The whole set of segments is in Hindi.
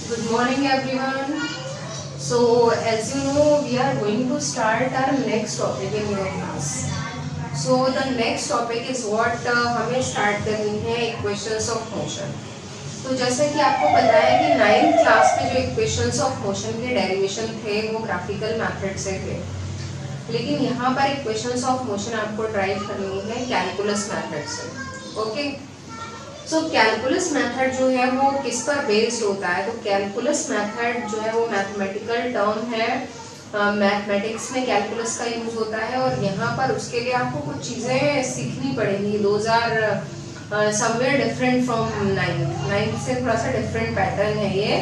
Good morning, everyone. So, as you know, we are going to start our next topic in your class. So, the next topic is what हमें start करनी है equations of motion. तो जैसे कि आपको पता है कि 9th क्लास में जो equations of motion के डेरिवेशन थे वो ग्राफिकल मेथड से थे, लेकिन यहाँ पर equations of motion आपको ड्राइव करनी है कैलकुलस मेथड से. ओके, सो कैलकुलस मेथड जो है वो किस पर बेस्ड होता है? तो कैलकुलस मेथड जो है वो मैथमेटिकल टर्म है, मैथमेटिक्स में कैलकुलस का यूज होता है और यहाँ पर उसके लिए आपको कुछ चीज़ें सीखनी पड़ेंगी. Those are somewhere different from ninth से थोड़ा सा डिफरेंट पैटर्न है ये.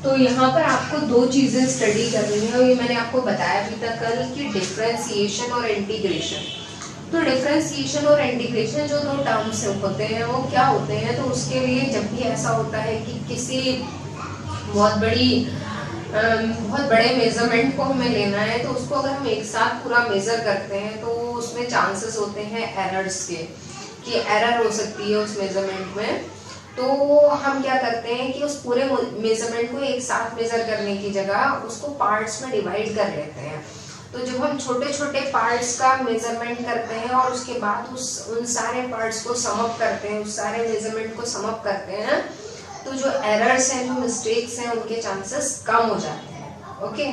तो यहाँ पर आपको दो चीज़ें स्टडी करनी है, ये मैंने आपको बताया अभी तक कल कि डिफरेंशिएशन और इंटीग्रेशन. तो डिफरेंशिएशन और इंटीग्रेशन जो दो टर्म्स होते हैं वो क्या होते हैं? तो उसके लिए जब भी ऐसा होता है कि किसी बहुत बड़े मेजरमेंट को हमें लेना है तो उसको अगर हम एक साथ पूरा मेजर करते हैं तो उसमें चांसेस होते हैं एरर्स के, कि एरर हो सकती है उस मेजरमेंट में. तो हम क्या करते हैं कि उस पूरे मेजरमेंट को एक साथ मेजर करने की जगह उसको पार्ट्स में डिवाइड कर लेते हैं. तो जब हम छोटे छोटे पार्ट्स का मेजरमेंट करते हैं और उसके बाद उन सारे पार्ट्स को सम अप करते हैं, उस सारे मेजरमेंट को सम अप करते हैं, तो जो एरर्स हैं, जो मिस्टेक्स हैं, उनके चांसेस कम हो जाते हैं. ओके,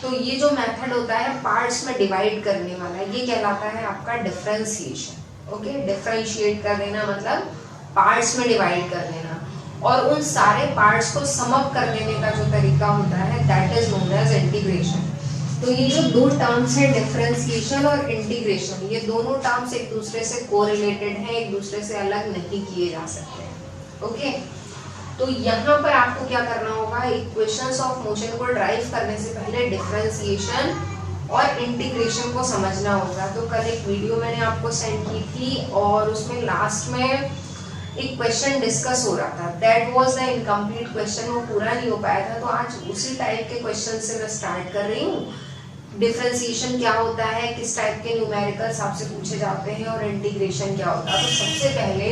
तो ये जो मेथड होता है पार्ट्स में डिवाइड करने वाला, ये कहलाता है आपका डिफरेंशिएशन. ओके, डिफरेंशिएट कर देना मतलब पार्ट्स में डिवाइड कर देना, और उन सारे पार्ट्स को सम अप कर देने का जो तरीका होता है that is known as integration. तो ये जो दो टर्म्स हैं डिफरेंशिएशन और इंटीग्रेशन, ये दोनों टर्म्स एक दूसरे से कोरिलेटेड हैं, एक दूसरे से अलग नहीं किए जा सकते. ओके, तो यहाँ पर आपको क्या करना होगा, इक्वेशंस ऑफ मोशन को ड्राइव करने से पहले डिफरेंशिएशन और इंटीग्रेशन को समझना होगा. तो कल एक वीडियो मैंने आपको सेंड की थी और उसमें लास्ट में एक क्वेश्चन डिस्कस हो रहा था, that was the incomplete question, वो पूरा नहीं हो पाया था. तो आज उसी टाइप के क्वेश्चन से मैं स्टार्ट कर रही हूँ. डिफरेंशिएशन क्या होता है, किस टाइप के न्यूमेरिकल्स आपसे पूछे जाते हैं, और इंटीग्रेशन क्या होता है. तो सबसे पहले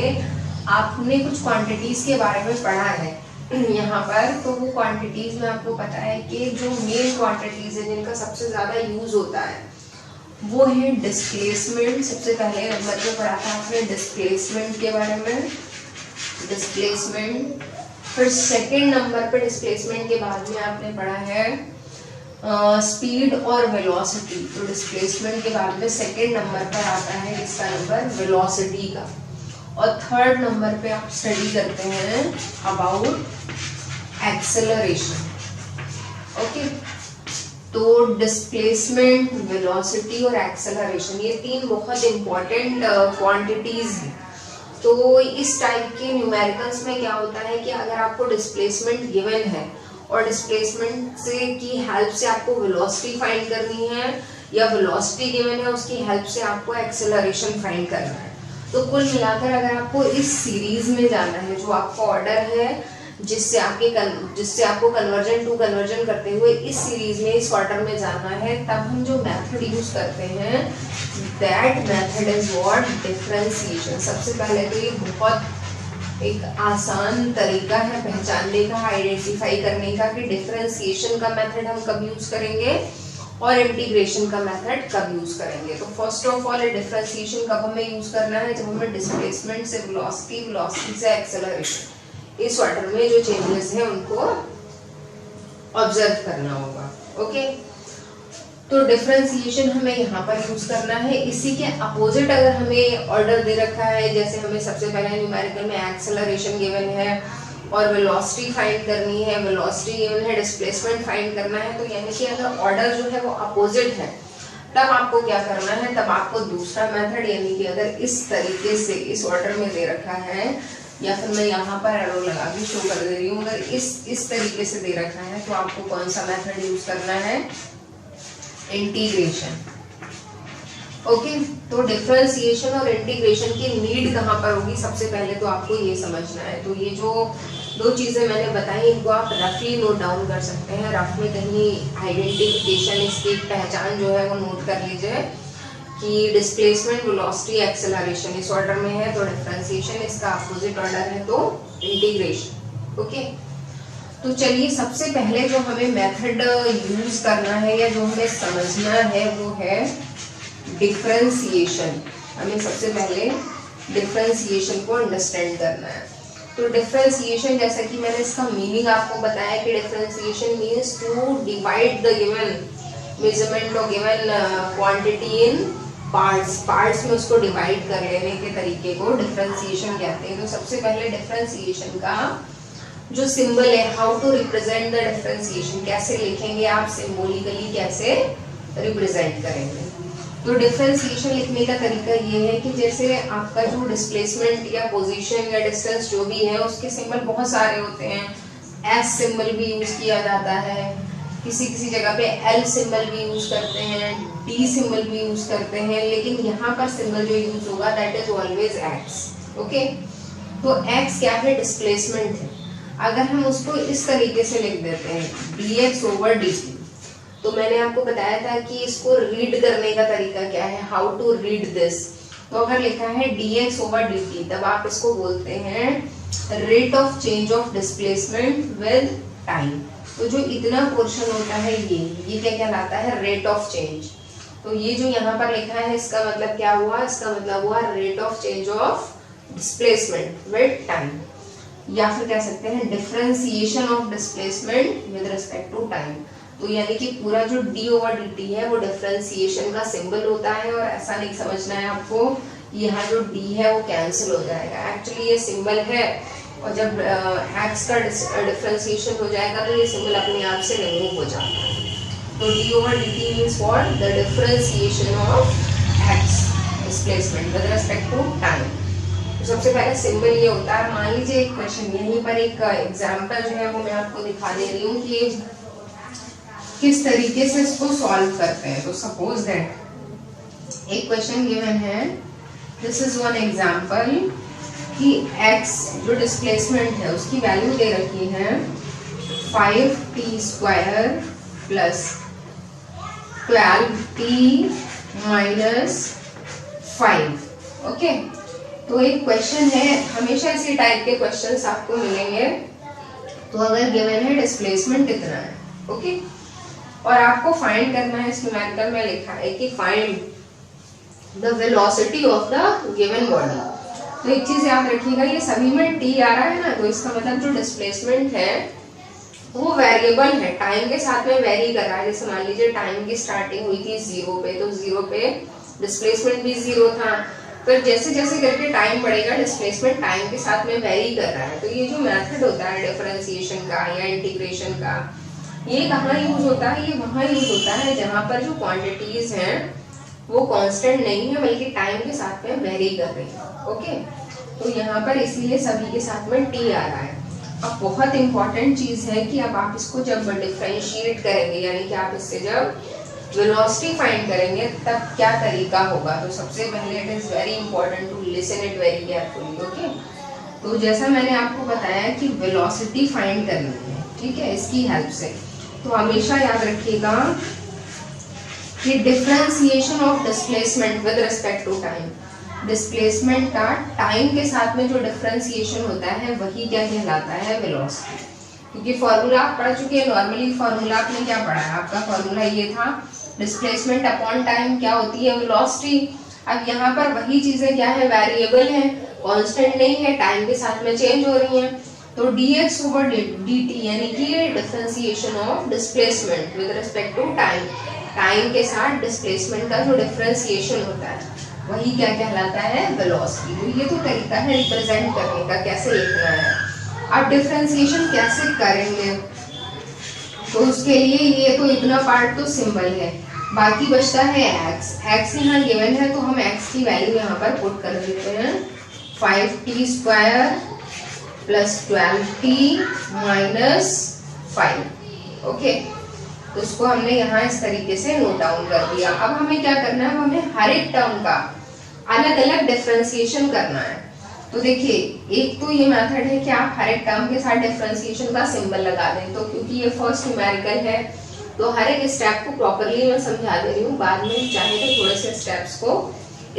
आपने कुछ क्वांटिटीज के बारे में पढ़ा है यहाँ पर. तो वो क्वांटिटीज में आपको पता है कि जो मेन क्वांटिटीज है जिनका सबसे ज्यादा यूज होता है वो है डिस्प्लेसमेंट. सबसे पहले नंबर पे पढ़ा था आपने डिस्प्लेसमेंट के बारे में, डिस्प्लेसमेंट. फिर सेकंड नंबर पे डिस्प्लेसमेंट के बाद में आपने पढ़ा है स्पीड और वेलोसिटी. तो डिस्प्लेसमेंट के बाद में सेकंड नंबर पर आता है इसका नंबर वेलोसिटी का. और थर्ड नंबर पे आप स्टडी करते हैं अबाउट एक्सेलरेशन. ओके, तो डिस्प्लेसमेंट, वेलोसिटी और एक्सेलरेशन ये तीन बहुत इंपॉर्टेंट क्वांटिटीज हैं. तो इस टाइप के न्यूमेरिकल्स में क्या होता है कि अगर आपको डिस्प्लेसमेंट गिवन है और डिस्प्लेसमेंट से की हेल्प से आपको वेलोसिटी फाइंड करनी है, या वेलोसिटी गिवन है उसकी हेल्प से आपको एक्सेलरेशन फाइंड करना है, तो कुल मिलाकर अगर आपको इस सीरीज में जाना है, जो आपका ऑर्डर है जिससे आपको कन्वर्जन टू कन्वर्जन करते हुए इस सीरीज में, इस ऑर्डर में जाना है, तब हम जो मेथड यूज करते हैं that method is what, differentiation. सबसे पहले तो ये बहुत एक आसान तरीका है पहचानने का, आइडेंटिफाई करने का कि डिफरेंशिएशन का मेथड हम कब यूज करेंगे और इंटीग्रेशन का मेथड कब यूज करेंगे. तो फर्स्ट ऑफ ऑल डिफरेंशिएशन कब हमें यूज करना है, जब हमें डिस्प्लेसमेंट से वेलोसिटी, वेलोसिटी से एक्सेलरेशन, इस ऑर्डर में जो चेंजेस हैं उनको ऑब्जर्व करना होगा. ओके, तो डिफरेंशिएशन हमें यहाँ पर यूज करना है. इसी के अपोजिट अगर हमें ऑर्डर दे रखा है, जैसे हमें सबसे पहले न्यूमेरिकल में एक्सेलरेशन गिवन है और वेलोसिटी फाइंड करनी है, वेलोसिटी गिवन है, डिस्प्लेसमेंट फाइंड करना है, तो यानी कि अगर ऑर्डर जो है वो अपोजिट है तब आपको क्या करना है, तब आपको दूसरा मेथड, यानी कि अगर इस तरीके से इस ऑर्डर में दे रखा है, या फिर मैं यहाँ पर एरो लगा के शो कर दे रही हूँ, अगर इस तरीके से दे रखा है तो आपको कौन सा मेथड यूज करना है, इंटीग्रेशन. ओके, तो डिफरेंशिएशन और इंटीग्रेशन की नीड कहाँ पर होगी, सबसे पहले तो आपको ये समझना है. तो ये जो दो चीज़ें मैंने बताई इनको आप रफली नोट डाउन कर सकते हैं. रफ में कहीं आइडेंटिफिकेशन, इसकी पहचान जो है वो नोट कर लीजिए कि डिस्प्लेसमेंट, वेलोसिटी, एक्सेलरेशन इस ऑर्डर में है तो डिफरेंशिएशन, इसका अपोजिट ऑर्डर है तो इंटीग्रेशन. ओके, तो चलिए सबसे पहले जो हमें मेथड यूज करना है या जो हमें समझना है वो है डिफरेंशिएशन। हमें सबसे पहले डिफरेंशिएशन को अंडरस्टैंड करना है। तो डिफरेंशिएशन, जैसा कि मैंने इसका मीनिंग आपको बताया कि differentiation means to divide the given measurement और गिवन क्वांटिटी इन पार्ट्स में उसको डिवाइड कर लेने के तरीके को डिफरेंशिएशन कहते हैं। तो सबसे पहले डिफरेंशिएशन का जो सिंबल है, how to represent the differentiation, कैसे लिखेंगे आप, सिंबॉलिकली कैसे रिप्रेजेंट करेंगे। तो डिफरेंशिएशन लिखने का तरीका ये है कि जैसे आपका जो डिस्प्लेसमेंट या पोजीशन या डिस्टेंस जो भी है उसके सिंबल बहुत सारे होते हैं। एस सिंबल भी यूज किया जाता है, किसी किसी जगह पे एल सिंबल भी यूज करते हैं, डी सिंबल भी यूज करते हैं, लेकिन यहाँ पर सिंबल जो यूज होगा that is always x. Okay, तो एक्स क्या है, डिस्प्लेसमेंट है। अगर हम उसको इस तरीके से लिख देते हैं dx ओवर dt, तो मैंने आपको बताया था कि इसको रीड करने का तरीका क्या है, हाउ टू रीड दिस। तो अगर लिखा है dx ओवर dt, तब आप इसको बोलते हैं rate of change of displacement with time. तो जो इतना पोर्शन होता है ये क्या कहलाता है, रेट ऑफ चेंज। तो ये जो यहाँ पर लिखा है इसका मतलब क्या हुआ, इसका मतलब हुआ rate of change of displacement with time, या फिर कह सकते हैं differentiation of displacement with respect to time. तो यानी कि पूरा जो d ओवर dt है वो डिफरेंशिएशन का सिंबल होता है, और ऐसा नहीं समझना है आपको यहाँ जो d है वो कैंसिल हो जाएगा। एक्चुअली ये सिंबल है, और जब x का डिफरेंशिएशन हो जाएगा तो ये सिंबल अपने आप से रिमूव हो जाता है। तो d over dt means what, the differentiation of x displacement with respect to time. तो सबसे पहले सिंबल ये होता है। मान लीजिए एक क्वेश्चन, यहीं पर एक एग्जांपल जो है वो मैं आपको दिखा दे रही हूँ कि किस तरीके से इसको सॉल्व करते हैं। तो सपोज दैट एक क्वेश्चन गिवन है, दिस इज वन एग्जांपल कि x जो डिस्प्लेसमेंट है उसकी वैल्यू दे रखी है 5t square plus 12t minus 5। Okay, तो एक क्वेश्चन है, हमेशा इसी टाइप के क्वेश्चंस आपको मिलेंगे। तो अगर गिवन है डिस्प्लेसमेंट इतना है, ओके, और आपको फाइंड करना है, इस न्यूमेरिकल में लिखा है कि find the velocity of the given body. तो एक चीज याद रखिएगा, ये सभी में t आ रहा है ना, तो इसका मतलब जो डिस्प्लेसमेंट है वो वेरिएबल है, टाइम के साथ में वेरी कर रहा है। जैसे मान लीजिए टाइम की स्टार्टिंग हुई थी 0 पे, तो 0 पे डिस्प्लेसमेंट भी 0 था। फिर जैसे जैसे करके टाइम बढ़ेगा डिस्प्लेसमेंट टाइम के साथ में वेरी कर रहा है। तो ये जो मेथड होता है डिफरेंशिएशन का या इंटीग्रेशन का, ये कहाँ यूज होता है, ये वहाँ यूज होता है जहाँ पर जो क्वांटिटीज हैं वो कांस्टेंट नहीं है बल्कि टाइम के साथ में वेरी कर रही है। ओके, तो यहाँ पर इसीलिए सभी के साथ में t आ रहा है। अब बहुत इंपॉर्टेंट चीज है कि अब आप इसको जब डिफरेंशिएट करेंगे, यानी कि आप इससे जब वेलोसिटी फाइंड करेंगे तब क्या तरीका होगा। तो सबसे पहले it is very important to listen it very carefully. Okay, तो जैसा मैंने आपको बताया कि वेलोसिटी फाइंड करनी है, ठीक है, इसकी हेल्प से। तो हमेशा याद रखिएगा कि differentiation of displacement with respect to time, displacement का टाइम के साथ में जो डिफरेंशिएशन होता है वही क्या कहलाता है, वेलोसिटी। क्योंकि फॉर्मूला आप पढ़ चुके हैं, नॉर्मली फॉर्मूला आपने क्या पढ़ा है, आपका फॉर्मूला ये था डिस्प्लेसमेंट अपॉन टाइम क्या होती है, वेलोसिटी। अब यहाँ पर वही चीजें क्या है, वेरिएबल है, कांस्टेंट नहीं है, टाइम के साथ में चेंज हो रही हैं। तो dx ओवर dt यानी कि differentiation of displacement with respect to time, time के साथ डिस्प्लेसमेंट का जो डिफरेंशिएशन होता है वही क्या कहलाता है, वेलोसिटी। तो ये तो तरीका है रिप्रेजेंट करने का, कैसे लिखना है। अब डिफरेंशिएशन कैसे करेंगे, तो उसके लिए ये तो इतना पार्ट तो सिंबल है, बाकी बचता है x। x यहाँ गिवन है तो हम x की वैल्यू यहाँ पर पुट कर देते हैं 5t square plus 12t minus 5। Okay, तो इसको हमने यहाँ इस तरीके से नोट डाउन कर दिया। अब हमें क्या करना है, हमें हर एक टर्म का अलग अलग डिफरेंशिएशन करना है। तो देखिए, एक तो ये मेथड है कि आप हर एक टर्म के साथ डिफरेंशिएशन का सिंबल लगा दें। तो क्योंकि ये फर्स्ट न्यूमेरिकल है तो हर एक स्टेप को प्रॉपरली मैं समझा दे रही हूँ, बाद में चाहे तो थोड़े से स्टेप्स को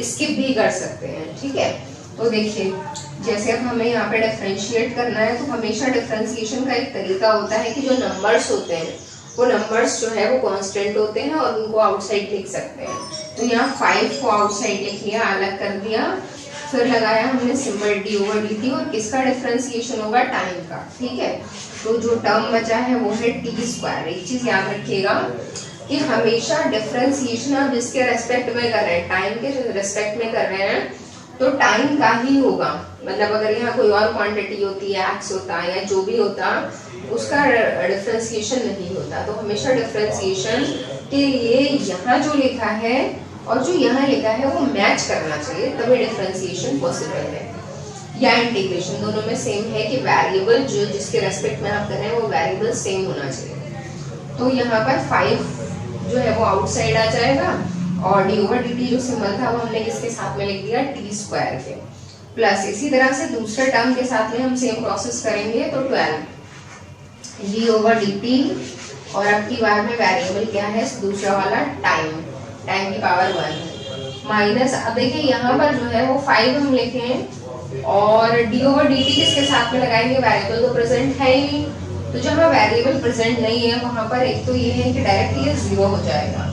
स्किप भी कर सकते हैं, ठीक है। तो देखिए जैसे अब हमें यहाँ पे डिफरेंशिएट करना है तो हमेशा डिफरेंशिएशन का एक तरीका होता है कि जो नंबर्स होते हैं वो नंबर्स जो है वो कांस्टेंट होते हैं और उनको आउटसाइड लिख सकते हैं। तो यहाँ 5 को आउटसाइड लिख लिया, अलग कर दिया, फिर लगाया हमने सिंबल d/dt और किसका डिफरेंशिएशन होगा, टाइम का। ठीक है, तो जो टर्म बचा है वो है t²। एक चीज याद रखिएगा कि हमेशा डिफरेंशिएशन आप जिसके रेस्पेक्ट में कर रहे हैं, टाइम के रेस्पेक्ट में कर रहे हैं, तो टाइम का ही होगा। मतलब अगर यहाँ कोई और क्वांटिटी होती है, एक्स होता है या जो भी होता, उसका डिफरेंशिएशन नहीं होता। तो हमेशा डिफरेंशिएशन के लिए यहाँ जो लिखा है और जो यहाँ लिखा है वो मैच करना चाहिए, तभी डिफरेंशिएशन पॉसिबल है। या इंटीग्रेशन दोनों में सेम है कि वेरिएबल जो जिसके रेस्पेक्ट में आप कर रहे हैं वो वेरिएबल सेम होना चाहिए। तो यहाँ पर 5 जो है वो आउटसाइड आ जाएगा और d/dt जो सिंबल था वो हमने किसके साथ में लिख दिया, t² के। प्लस इसी तरह से दूसरे टर्म के साथ में हम सेम प्रोसेस करेंगे, तो 12 d/dt और अब की बार में वेरिएबल क्या है दूसरा वाला, टाइम की पावर 1 माइनस। अब देखिए यहाँ पर जो है वो 5 हम लिखें और d/dt किसके साथ में लगाएंगे, वेरिएबल तो प्रेजेंट है ही, तो जहाँ वेरिएबल प्रेजेंट नहीं है वहां पर एक तो ये है कि डायरेक्ट ये 0 हो जाएगा,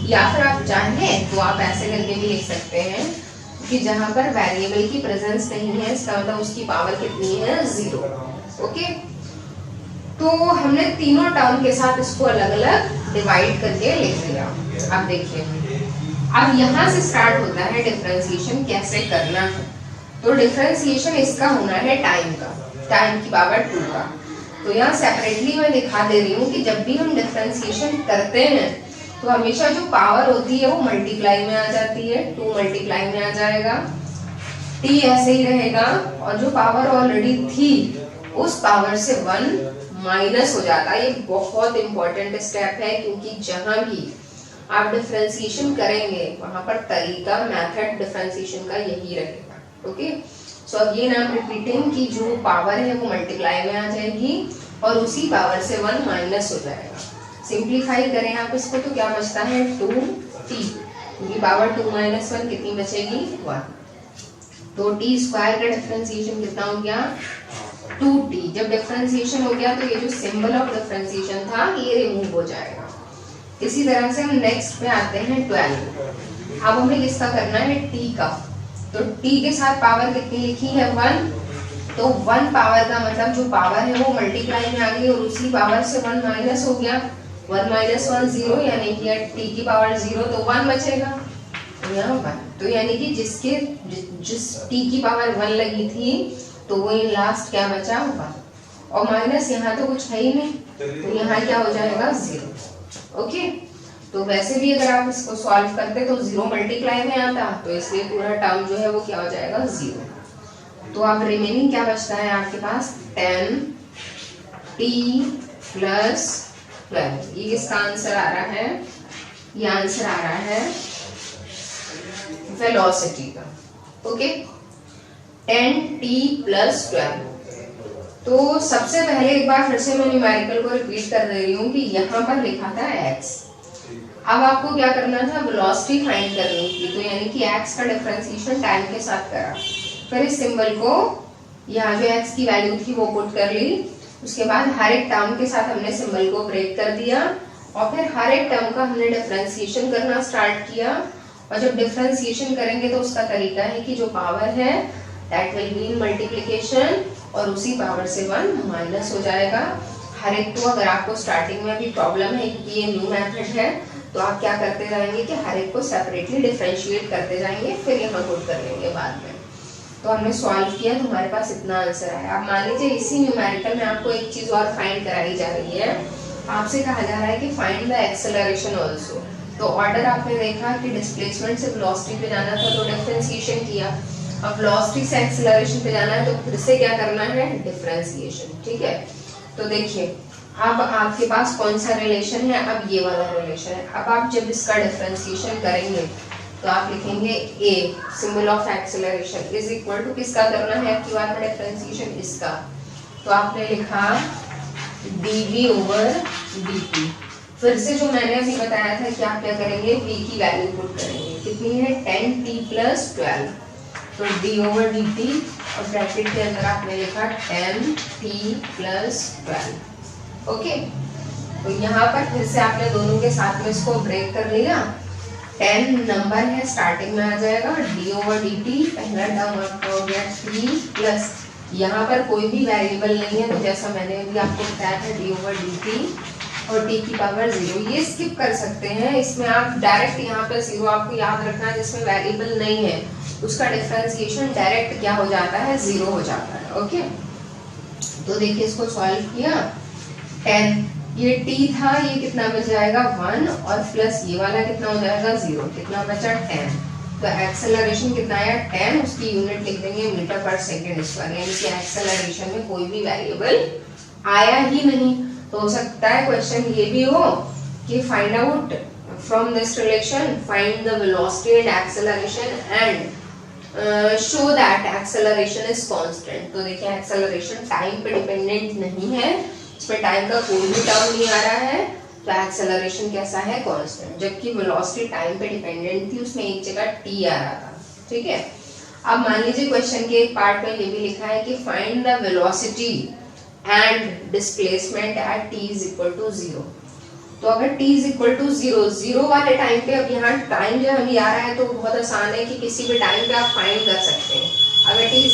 या फिर आप चाहें तो आप ऐसे करके भी लिख सकते हैं कि जहां पर वेरिएबल की प्रेजेंस नहीं है इसका मतलब उसकी पावर कितनी है, 0। ओके, तो हमने तीनों टर्म के साथ इसको अलग अलग डिवाइड करके लिख दिया। अब देखिए अब यहाँ से स्टार्ट होता है डिफरेंशिएशन कैसे करना है। तो डिफरेंशिएशन इसका होना है टाइम का, टाइम की पावर 2 का। तो यहाँ सेपरेटली मैं दिखा दे रही हूँ कि जब भी हम डिफरेंशिएशन करते हैं तो हमेशा जो पावर होती है वो मल्टीप्लाई में आ जाती है, 2 मल्टीप्लाई में आ जाएगा, t ऐसे ही रहेगा और जो पावर ऑलरेडी थी उस पावर से 1 माइनस हो जाता है। ये बहुत इंपॉर्टेंट स्टेप है क्योंकि जहां भी आप डिफरेंशिएशन करेंगे वहां पर तरीका, मेथड डिफरेंशिएशन का यही रहेगा। ओके, सो अब ये नाम रिपीटिंग कि जो पावर है वो मल्टीप्लाई में आ जाएगी और उसी पावर से 1 माइनस हो जाएगा। सिंप्लीफाई करें आप इसको तो क्या बचता है, 2t, क्योंकि पावर 2 - 1 कितनी बचेगी, 1। तो t² का डिफरेंशिएशन कितना हो गया, 2t। जब डिफरेंशिएशन हो गया तो ये जो सिंबल ऑफ डिफरेंशिएशन था ये रिमूव हो जाएगा। इसी तरह से हम नेक्स्ट पे आते हैं 12। अब हमें किसका करना है, t का। तो t के साथ पावर कितनी लिखी है, 1। तो 1 पावर का मतलब जो पावर है वो मल्टीप्लाई में आ गई और उसी पावर से 1 माइनस हो गया, 1 - 1 0, यानी कि t की पावर 0 तो 1 बचेगा, यहाँ 1। तो यानी कि जिस t की पावर 1 लगी थी तो वो लास्ट क्या बचा, 1। और माइनस यहाँ तो कुछ है ही नहीं, तो यहाँ क्या हो जाएगा, 0। ओके, तो वैसे भी अगर आप इसको सॉल्व करते तो 0 मल्टीप्लाई में आता, तो इसलिए पूरा टर्म जो है वो क्या हो जाएगा, 0। तो अब रिमेनिंग क्या बचता है आपके पास, 10t + 12। ये किसका आंसर आ रहा है, ये आंसर आ रहा है वेलोसिटी का। Okay, 10t + 12। तो सबसे पहले एक बार फिर से मैं न्यूमेरिकल को रिपीट कर दे रही हूँ कि यहाँ पर लिखा था x। अब आपको क्या करना था, वेलोसिटी फाइंड करनी थी, तो यानी कि x का डिफरेंशिएशन टाइम के साथ करा, फिर इस सिंबल को यहाँ जो x की वैल्यू थी वो पुट कर ली, उसके बाद हर एक टर्म के साथ हमने सिंबल को ब्रेक कर दिया और फिर हर एक टर्म का हमने डिफरेंशिएशन करना स्टार्ट किया। और जब डिफरेंशिएशन करेंगे तो उसका तरीका है कि जो पावर है that will be in multiplication और उसी पावर से 1 माइनस हो जाएगा। हर एक को, अगर आपको स्टार्टिंग में भी प्रॉब्लम है क्योंकि ये न्यू मेथड है, तो आप क्या करते जाएंगे कि हर एक को सेपरेटली डिफरेंशिएट करते जाएंगे, फिर यहाँ पुट कर लेंगे बाद में। तो हमने सॉल्व किया तो हमारे पास इतना आंसर आया। अब मान लीजिए इसी न्यूमेरिकल में आपको एक चीज और फाइंड कराई जा रही है, आपसे कहा जा रहा है कि फाइंड द एक्सेलरेशन आल्सो। तो ऑर्डर आपने देखा कि डिस्प्लेसमेंट से वेलोसिटी पे जाना था तो डिफरेंशिएशन किया, अब वेलोसिटी से एक्सेलरेशन पे जाना है तो फिर से क्या करना है, डिफरेंशिएशन। ठीक है, तो देखिए अब आपके पास कौन सा रिलेशन है, अब ये वाला रिलेशन है। अब आप जब इसका डिफरेंशिएशन करेंगे तो आप लिखेंगे a, symbol of acceleration is equal to किसका करना है, आपकी बात में डिफरेंशिएशन इसका, तो आपने लिखा dv/dt। फिर से जो मैंने अभी बताया था कि आप क्या करेंगे, v की वैल्यू पुट करेंगे, कितनी है 10t + 12। तो d/dt और ब्रैकेट के अंदर आपने लिखा 10t + 12। ओके, तो यहाँ पर फिर से आपने दोनों के साथ में इसको ब्रेक कर लिया। 10 नंबर है, स्टार्टिंग में आ जाएगा d/dt, पहला टर्म आपका हो गया t प्लस, यहाँ पर कोई भी वेरिएबल नहीं है तो जैसा मैंने अभी आपको बताया था d/dt और t की पावर 0, ये स्किप कर सकते हैं। इसमें आप डायरेक्ट यहाँ पे 0 आपको याद रखना है, जिसमें वेरिएबल नहीं है उसका डिफरेंशिएशन डायरेक्ट क्या हो जाता है, 0 हो जाता है। ओके, तो देखिए इसको सॉल्व किया, 10 ये t था, ये कितना बच जाएगा 1 और प्लस ये वाला कितना हो जाएगा 0, कितना बचा 10। तो एक्सेलरेशन कितना आया 10, उसकी यूनिट लिख देंगे मीटर पर सेकेंड स्क्वायर, यानी कि एक्सेलरेशन में कोई भी वेरिएबल आया ही नहीं। तो हो सकता है क्वेश्चन ये भी हो कि find out from this relation find the velocity and acceleration and show that acceleration is constant. तो देखिए एक्सेलरेशन टाइम पे डिपेंडेंट नहीं है, इसमें टाइम का कोई भी टर्म नहीं आ रहा है, तो एक्सेलरेशन कैसा है, कांस्टेंट। जबकि वेलोसिटी टाइम पे डिपेंडेंट थी, उसमें एक जगह t आ रहा था। ठीक है, अब मान लीजिए क्वेश्चन के एक पार्ट में ये भी लिखा है कि find the velocity and displacement eight t = 0। तो अगर t = 0 वाले टाइम पे, अब यहाँ टाइम जो हमें आ रहा है तो बहुत आसान है कि किसी भी टाइम पे आप फाइंड कर सकते हैं। अगर t =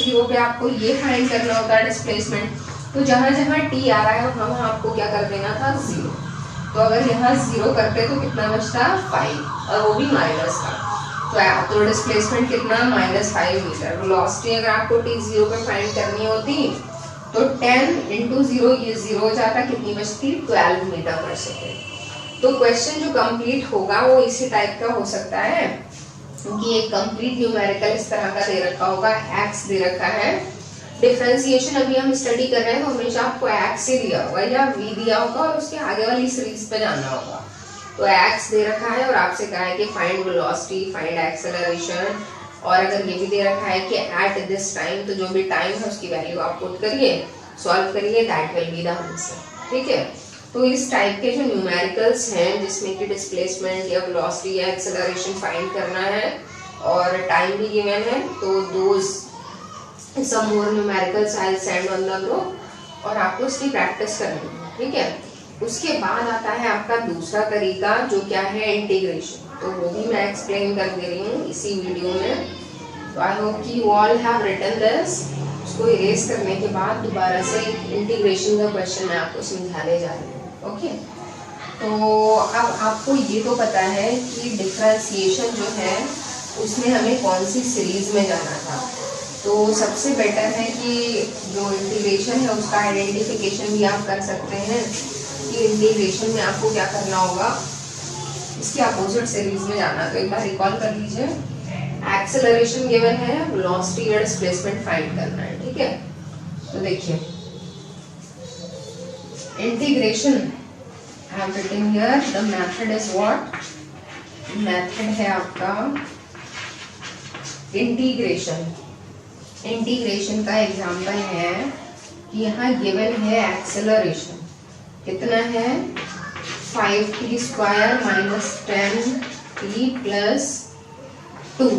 0 पे आपको ये फाइंड करना होता है डिस्प्लेसमेंट, तो जहाँ जहाँ t आ रहा है वहाँ आपको क्या कर देना था 0। तो अगर यहाँ 0 करते तो कितना बचता 5, और वो भी माइनस का, तो डिस्प्लेसमेंट कितना -5 मीटर। वेलोसिटी अगर आपको t 0 पे फाइंड करनी होती तो 10 × 0, ये 0 हो जाता, कितनी बचती 12 मीटर पर सेकेंड। तो क्वेश्चन जो कंप्लीट होगा वो इसी टाइप का हो सकता है, क्योंकि एक कंप्लीट न्यूमेरिकल इस तरह का दे रखा होगा, x दे रखा है। डिफरेंशिएशन अभी हम स्टडी कर रहे हैं तो हमेशा आपको x से दिया होगा या v दिया होगा और उसके आगे वाली सीरीज पे जाना होगा। तो x दे रखा है और आपसे कहा है कि फाइंड वेलोसिटी, फाइंड एक्सेलरेशन, और अगर ये भी दे रखा है कि एट दिस टाइम, तो जो भी टाइम है उसकी वैल्यू आप पुट करिए, सॉल्व करिए, that will be the answer. ठीक है, तो इस टाइप के जो न्यूमेरिकल्स हैं जिसमें कि डिस्प्लेसमेंट या वेलोसिटी या एक्सेलरेशन फाइंड करना है और टाइम भी गिवन है, तो those some more numericals I'll send on the group, और आपको इसकी प्रैक्टिस करनी है। ठीक है, उसके बाद आता है आपका दूसरा तरीका, जो क्या है इंटीग्रेशन। तो वो भी मैं एक्सप्लेन कर दे रही हूँ इसी वीडियो में। तो आई होप कि you all have written this. उसको इरेज करने के बाद दोबारा से इंटीग्रेशन का क्वेश्चन मैं आपको समझाने जा रही हूँ। ओके, तो अब आपको ये तो पता है कि डिफरेंशिएशन जो है उसमें हमें कौन सी सीरीज में जाना था। तो सबसे बेटर है कि जो इंटीग्रेशन है उसका आइडेंटिफिकेशन भी आप कर सकते हैं कि इंटीग्रेशन में आपको क्या करना होगा, इसके अपोजिट सीरीज में जाना। तो एक बार रिकॉल कर लीजिए, एक्सेलरेशन गिवन है, वेलोसिटी या डिस्प्लेसमेंट फाइंड करना है। ठीक है, तो देखिए integration I have written here, the method is what, method है आपका इंटीग्रेशन। इंटीग्रेशन का एग्जाम्पल है कि यहाँ गिवन है एक्सेलरेशन कितना है 5t² - 10t + 2,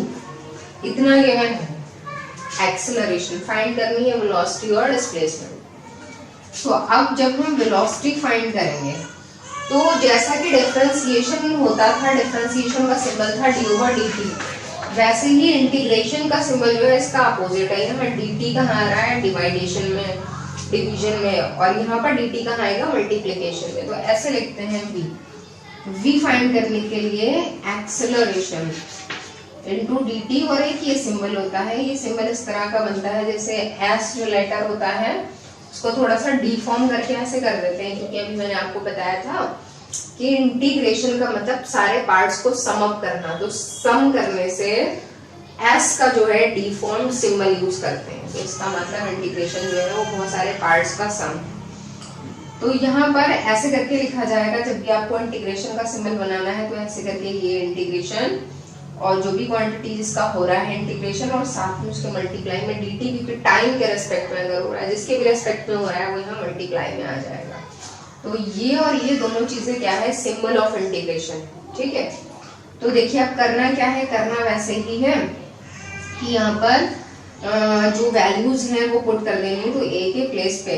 इतना गिवन है। एक्सेलरेशन फाइंड करनी है, वेलोसिटी और डिस्प्लेसमेंट। तो अब जब हम वेलोसिटी फाइंड करेंगे तो जैसा कि डिफरेंशिएशन होता था, डिफरेंशिएशन का सिंबल था d/dt, वैसे ही इंटीग्रेशन का सिंबल जो है इसका अपोजिट है। यहाँ dt कहाँ आ रहा है, डिवाइडेशन में, डिवीजन में, और यहाँ पर dt कहाँ आएगा, मल्टीप्लिकेशन में। तो ऐसे लिखते हैं v फाइंड करने के लिए एक्सेलरेशन इनटू dt, और एक ये सिंबल होता है, ये सिंबल इस तरह का बनता है जैसे s जो लेटर होता है उसको थोड़ा सा डिफॉर्म करके ऐसे कर देते हैं, क्योंकि अभी मैंने आपको बताया था कि इंटीग्रेशन का मतलब सारे पार्ट्स को सम अप करना। तो सम करने से s का जो है डिफॉर्म्ड सिंबल यूज करते हैं, तो इसका मतलब इंटीग्रेशन जो है वो बहुत सारे पार्ट्स का सम। तो यहाँ पर ऐसे करके लिखा जाएगा, जब भी आपको इंटीग्रेशन का सिंबल बनाना है तो ऐसे करके ये इंटीग्रेशन और जो भी क्वांटिटी जिसका हो रहा है इंटीग्रेशन, और साथ में उसके मल्टीप्लाई में dt, क्योंकि टाइम के रेस्पेक्ट में अगर हो रहा है, जिसके भी रेस्पेक्ट में हो रहा है वो यहाँ मल्टीप्लाई में आ जाएगा। तो ये और ये दोनों चीजें क्या है, सिंबल ऑफ इंटीग्रेशन। ठीक है, तो देखिए अब करना क्या है, करना वैसे ही है कि यहाँ पर जो वैल्यूज हैं वो पुट कर देंगे। तो ए के प्लेस पे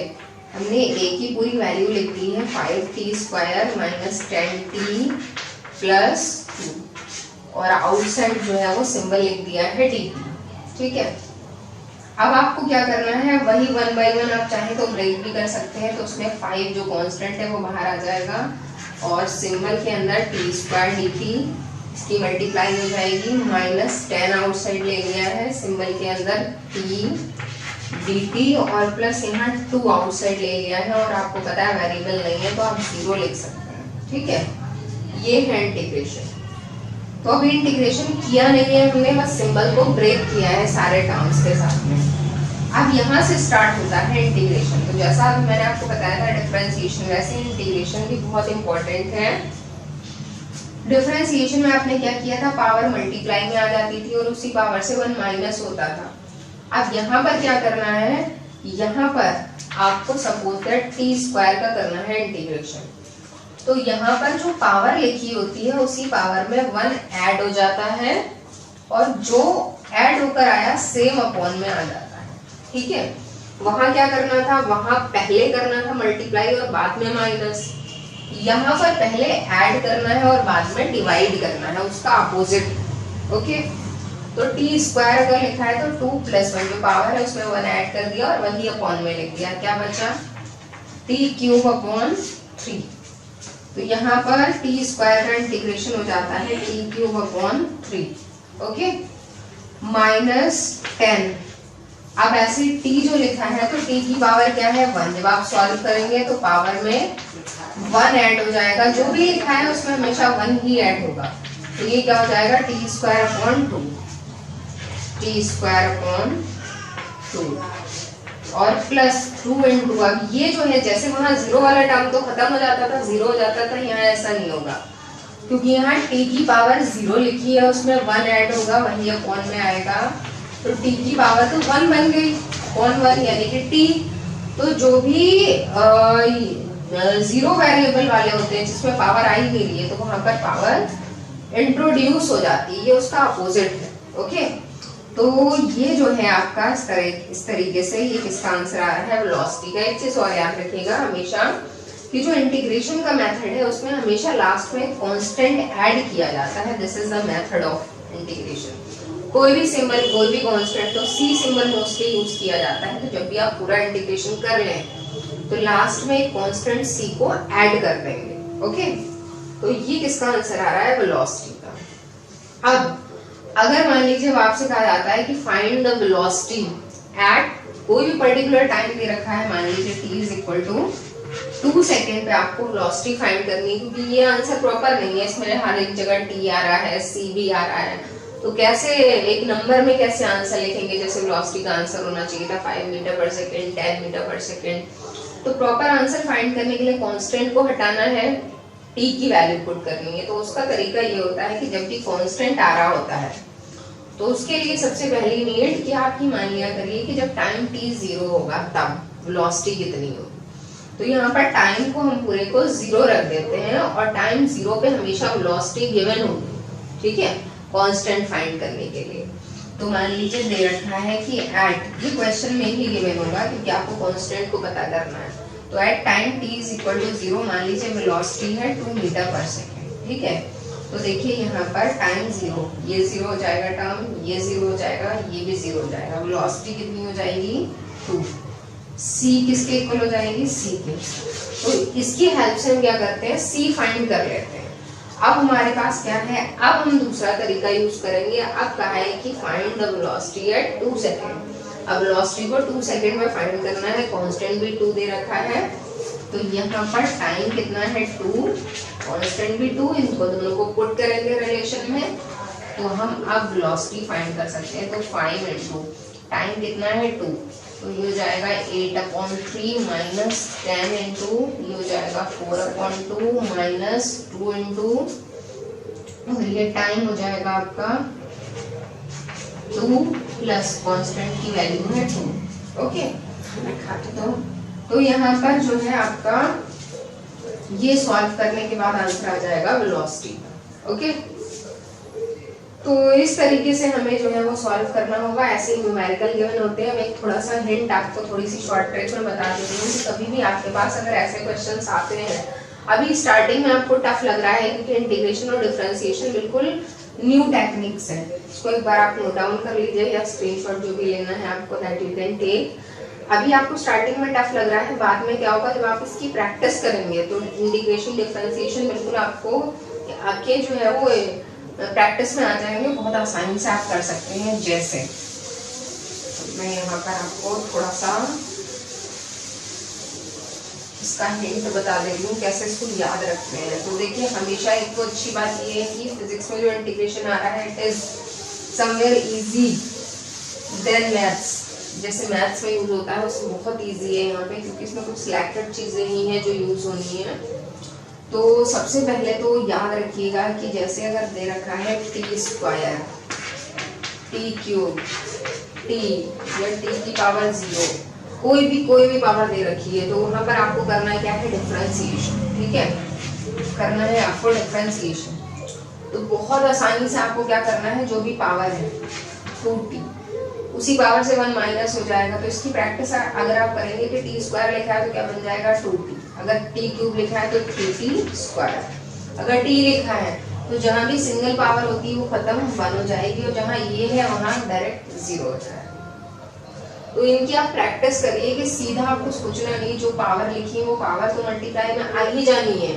हमने ए की पूरी वैल्यू लिख दी है 5t² माइनस 10t प्लस 2 और आउटसाइड जो है वो सिंबल लिख दिया है dt। ठीक है, अब आपको क्या करना है, वही 1 by 1 आप चाहें तो ब्रेक भी कर सकते हैं। तो उसमें 5 जो कांस्टेंट है वो बाहर आ जाएगा और सिंबल के अंदर t² dt इसकी मल्टीप्लाई हो जाएगी, माइनस 10 आउटसाइड ले लिया है, सिंबल के अंदर t dt और प्लस यहाँ 2 आउटसाइड ले लिया है और आपको पता है वेरिएबल नहीं है तो आप 0 लिख सकते हैं। ठीक है, ये है इंटीग्रेशन। तो अभी इंटीग्रेशन किया नहीं है हमने, बस सिंबल को ब्रेक किया है सारे टर्म्स के साथ में। अब यहाँ से स्टार्ट होता है इंटीग्रेशन। तो जैसा अभी मैंने आपको बताया था डिफरेंशिएशन, वैसे इंटीग्रेशन भी बहुत इंपॉर्टेंट है। डिफरेंशिएशन में आपने क्या किया था, पावर मल्टीप्लाई में आ जाती थी और उसी पावर से 1 माइनस होता था। अब यहाँ पर क्या करना है, यहाँ पर आपको सपोज दैट t² का करना है इंटीग्रेशन। तो यहाँ पर जो पावर लिखी होती है उसी पावर में 1 ऐड हो जाता है और जो ऐड होकर आया सेम अपॉन में आ जाता है। ठीक है, वहां क्या करना था, वहां पहले करना था मल्टीप्लाई और बाद में माइनस। यहाँ पर पहले ऐड करना है और बाद में डिवाइड करना है, उसका अपोजिट। ओके, तो t² अगर लिखा है तो 2 + 1 जो पावर है उसमें 1 ऐड कर दिया और वही अपॉन में लिख दिया। क्या बचा, t³ 3। तो यहाँ पर t² का इंटीग्रेशन हो जाता है t³ 3। Okay, minus 10। अब ऐसे t जो लिखा है तो t की पावर क्या है 1। जब आप सॉल्व करेंगे तो पावर में 1 ऐड हो जाएगा, जो भी लिखा है उसमें हमेशा 1 ही ऐड होगा। तो ये क्या हो जाएगा t²/2 t²/2 और प्लस 2 × अब ये जो है जैसे वहां 0 वाला टर्म तो खत्म हो जाता था, 0 हो जाता था, यहाँ ऐसा नहीं होगा क्योंकि यहाँ t की पावर 0 लिखी है उसमें 1 ऐड होगा, वही अपॉन में आएगा। तो t की पावर तो 1 बन गई, अपॉन 1 यानी कि t। तो जो भी 0 वेरिएबल वाले होते हैं जिसमें पावर आई नहीं रही है तो वहां पर पावर इंट्रोड्यूस हो जाती है, ये उसका अपोजिट है। ओके, तो ये जो है आपका इस तरीके से ये किसका आंसर आ रहा है, वेलोसिटी का। एक चीज और याद रखिएगा हमेशा कि जो इंटीग्रेशन का मेथड है उसमें हमेशा लास्ट में कांस्टेंट ऐड किया जाता है। This is the method of integration. कोई भी सिंबल, कोई भी कांस्टेंट, तो सी सिंबल मोस्टली यूज किया जाता है। तो जब भी आप पूरा इंटीग्रेशन कर लें तो लास्ट में एक कांस्टेंट सी को ऐड कर देंगे। ओके, तो ये किसका आंसर आ रहा है, वेलोसिटी का। अब अगर मान लीजिए आपसे कहा जाता है कि फाइंड द वेलोसिटी एट कोई भी पर्टिकुलर टाइम दे रखा है, मान लीजिए t = 2 सेकेंड पे आपको वेलोसिटी फाइंड करनी है, क्योंकि ये आंसर प्रॉपर नहीं है, इसमें हर एक जगह t आ रहा है, c भी आ रहा है। तो कैसे एक नंबर में कैसे आंसर लिखेंगे, जैसे वेलोसिटी का आंसर होना चाहिए था 5 मीटर पर सेकेंड, 10 मीटर पर सेकेंड। तो प्रॉपर आंसर फाइंड करने के लिए कांस्टेंट को हटाना है, t की वैल्यू पुट करनी है। तो उसका तरीका ये होता है कि जब भी कांस्टेंट आ रहा होता है तो उसके लिए सबसे पहली नीड कि आप ही मान लिया करिए कि जब टाइम t 0 होगा तब वेलोसिटी कितनी होगी। तो यहाँ पर टाइम को हम पूरे को 0 रख देते हैं और टाइम 0 पे हमेशा वेलोसिटी गिवन होगी। ठीक है, कांस्टेंट फाइंड करने के लिए। तो मान लीजिए दे रखा है कि एट, ये क्वेश्चन में ही गिवन होगा क्योंकि आपको कांस्टेंट को पता करना है। तो एट टाइम t = 0 मान लीजिए वेलोसिटी है 2 मीटर पर सेकेंड। ठीक है, तो देखिए यहाँ पर टाइम 0, ये 0 हो जाएगा टर्म, ये 0 हो जाएगा, ये भी 0 हो जाएगा। वेलोसिटी कितनी हो जाएगी 2। c किसके इक्वल हो जाएगी, c के। तो इसकी हेल्प से हम क्या करते हैं, c फाइंड कर लेते हैं। अब हमारे पास क्या है, अब हम दूसरा तरीका यूज करेंगे। अब कहा है कि find the velocity at 2 second. अब वेलोसिटी को 2 सेकेंड में फाइंड करना है, कांस्टेंट भी 2 दे रखा है। तो यहाँ पर टाइम कितना है 2, कांस्टेंट भी 2, इनको दोनों को पुट करेंगे रिलेशन में तो हम अब वेलोसिटी फाइंड कर सकते हैं। तो 5 × टाइम कितना है 2, तो ये हो जाएगा 8/3 माइनस 10 × ये हो जाएगा 4/2 माइनस 2 × और ये टाइम हो जाएगा आपका 2 प्लस कांस्टेंट की वैल्यू है 2। ओके, तो यहाँ पर जो है आपका ये सॉल्व करने के बाद आंसर आ जाएगा वेलोसिटी। ओके, तो इस तरीके से हमें जो है वो सॉल्व करना होगा। ऐसे न्यूमेरिकल गिवन होते हैं। मैं एक थोड़ा सा हिंट आपको थोड़ी सी शॉर्ट ट्रिक में बता देती हूँ कि कभी भी आपके पास अगर ऐसे क्वेश्चंस आते हैं, अभी स्टार्टिंग में आपको टफ लग रहा है क्योंकि इंटीग्रेशन और डिफरेंशिएशन बिल्कुल न्यू टेक्निक्स है, इसको एक बार आप नोट डाउन कर लीजिए या स्क्रीनशॉट जो भी लेना है आपको, दैट यू कैन टेक। अभी आपको स्टार्टिंग में टफ लग रहा है, बाद में क्या होगा जब आप इसकी प्रैक्टिस करेंगे तो इंटीग्रेशन डिफरेंशिएशन बिल्कुल आपको आके जो है वो प्रैक्टिस में आ जाएंगे, बहुत आसानी से आप कर सकते हैं। जैसे मैं यहाँ पर आपको थोड़ा सा इसका हिंट बता दे रही हूँ कैसे इसको याद रखते हैं। तो देखिए, हमेशा एक तो अच्छी बात ये है कि फिजिक्स में जो इंटीग्रेशन आ रहा है it is somewhere easy then maths. जैसे मैथ्स में यूज होता है उसमें बहुत इजी है यहाँ पे, क्योंकि इसमें कुछ सिलेक्टेड चीजें ही हैं जो यूज होनी है। तो सबसे पहले तो याद रखिएगा कि जैसे अगर दे रखा है T square, T cube, T या टी की पावर 0, कोई भी पावर दे रखी है, तो वहां पर आपको करना है क्या है, डिफरेंशिएशन। ठीक है, करना है आपको डिफरेंशिएशन। तो बहुत आसानी से आपको क्या करना है, जो भी पावर है 2t, उसी पावर से 1 माइनस हो जाएगा। तो इसकी प्रैक्टिस अगर आप करेंगे कि टी स्क्वायर लिखा है तो क्या बन जाएगा 2t, अगर टी क्यूब लिखा है तो 3t स्क्वायर, अगर टी लिखा है तो जहां भी सिंगल पावर होती है वो खत्म 1 हो जाएगी, और जहां ये है वहां डायरेक्ट 0 हो जाएगा। तो इनकी आप प्रैक्टिस करिए कि सीधा आपको सोचना नहीं, जो पावर लिखी है वो पावर तो मल्टीप्लाई में आ ही जानी है,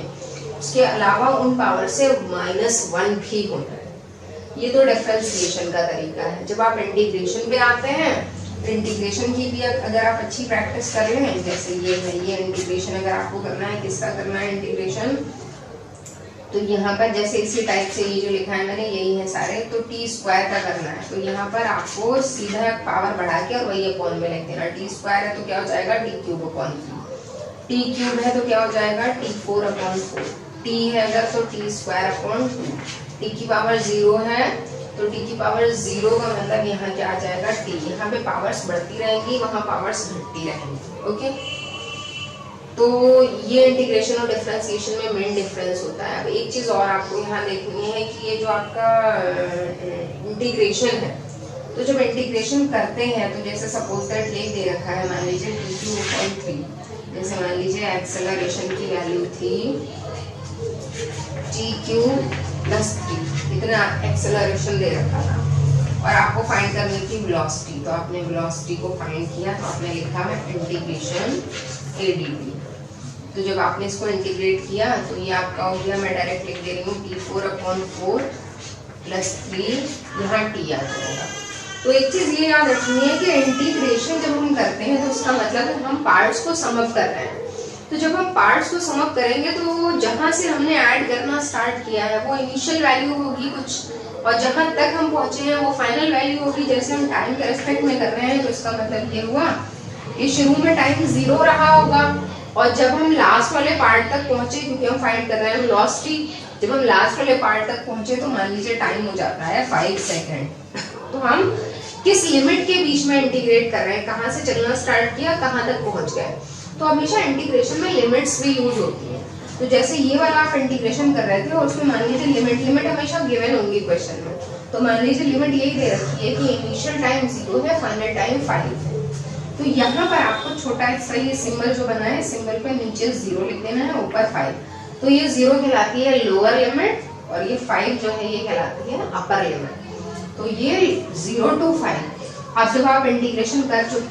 उसके अलावा उन पावर से -1 भी होना है। ये तो डिफरेंशिएशन का तरीका है। जब आप इंटीग्रेशन पे आते हैं, इंटीग्रेशन की भी अगर आप अच्छी प्रैक्टिस कर रहे हैं, जैसे ये है, ये इंटीग्रेशन अगर आपको करना है, किसका करना है इंटीग्रेशन, तो यहाँ पर जैसे इसी टाइप से ये जो लिखा है मैंने यही है सारे, तो टी स्क्वायर का करना है। तो यहाँ पर आपको सीधा पावर बढ़ा के और वही अपॉन में लिख देना। टी स्क्वायर है तो क्या हो जाएगा, T cube upon 3, T cube है तो क्या हो जाएगा, टी 4 अपॉन 4, टी है अगर तो टी स्क्वायर अपॉन 2, टी की पावर 0 है तो टी की पावर 0 का मतलब यहाँ क्या आ जाएगा, टी। यहाँ पे पावर्स बढ़ती रहेंगी, वहाँ पावर्स घटती रहेंगी। ओके, तो ये इंटीग्रेशन और डिफरेंशिएशन में मेन डिफरेंस होता है। अब एक चीज़ और आपको यहाँ देखनी है कि ये जो आपका इंटीग्रेशन है, तो जब इंटीग्रेशन करते हैं तो जैसे सपोज दैट ये दे रखा है, मान लीजिए t3, जैसे मान लीजिए एक्सेलरेशन की वैल्यू थी t3 इतना एक्सेलरेशन दे रखा था, और आपको फाइंड करनी थी वेलोसिटी। तो आपने वेलोसिटी को फाइंड किया, तो आपने लिखा है इंटीग्रेशन AdV। तो जब आपने इसको इंटीग्रेट किया तो ये आपका हो गया, मैं डायरेक्ट लिख दे रही हूँ t4/4 + 3, यहाँ t आ जाएगा। तो एक चीज ये याद रखनी है कि इंटीग्रेशन जब हम करते हैं तो उसका मतलब हम पार्ट्स को सम अप कर रहे हैं। तो जब हम पार्ट्स को सम अप करेंगे तो जहां से हमने ऐड करना स्टार्ट किया है वो इनिशियल वैल्यू होगी कुछ, और जहां तक हम पहुंचे हैं वो फाइनल वैल्यू होगी। जैसे हम टाइम के रेस्पेक्ट में कर रहे हैं तो इसका मतलब ये हुआ कि शुरू में टाइम 0 रहा होगा, और जब हम लास्ट वाले पार्ट तक पहुंचे, क्योंकि हम फाइंड कर रहे हैं वेलोसिटी, जब हम लास्ट वाले पार्ट तक पहुंचे तो मान लीजिए टाइम हो जाता है 5 सेकंड। तो हम किस लिमिट के बीच में इंटीग्रेट कर रहे हैं, कहाँ से चलना स्टार्ट किया, कहाँ तक पहुंच गए। तो हमेशा इंटीग्रेशन में लिमिट्स भी यूज होती हैं। तो जैसे ये वाला आप इंटीग्रेशन कर रहे थे और उसमें मान लीजिए लिमिट हमेशा गिवन होंगी क्वेश्चन में, तो मान लीजिए लिमिट यही दे रखी है कि इनिशियल टाइम 0 है, फाइनल टाइम 5 है। तो यहाँ पर आपको छोटा सा ये सिंबल जो बना है, सिंबल पे नीचे 0 लिख देना है, ऊपर 5। तो ये 0 कहलाती है लोअर लिमिट, और ये 5 जो है ये कहलाती है अपर लिमिट। तो ये 0 to 5 अब जब आप इंटीग्रेशन कर चुके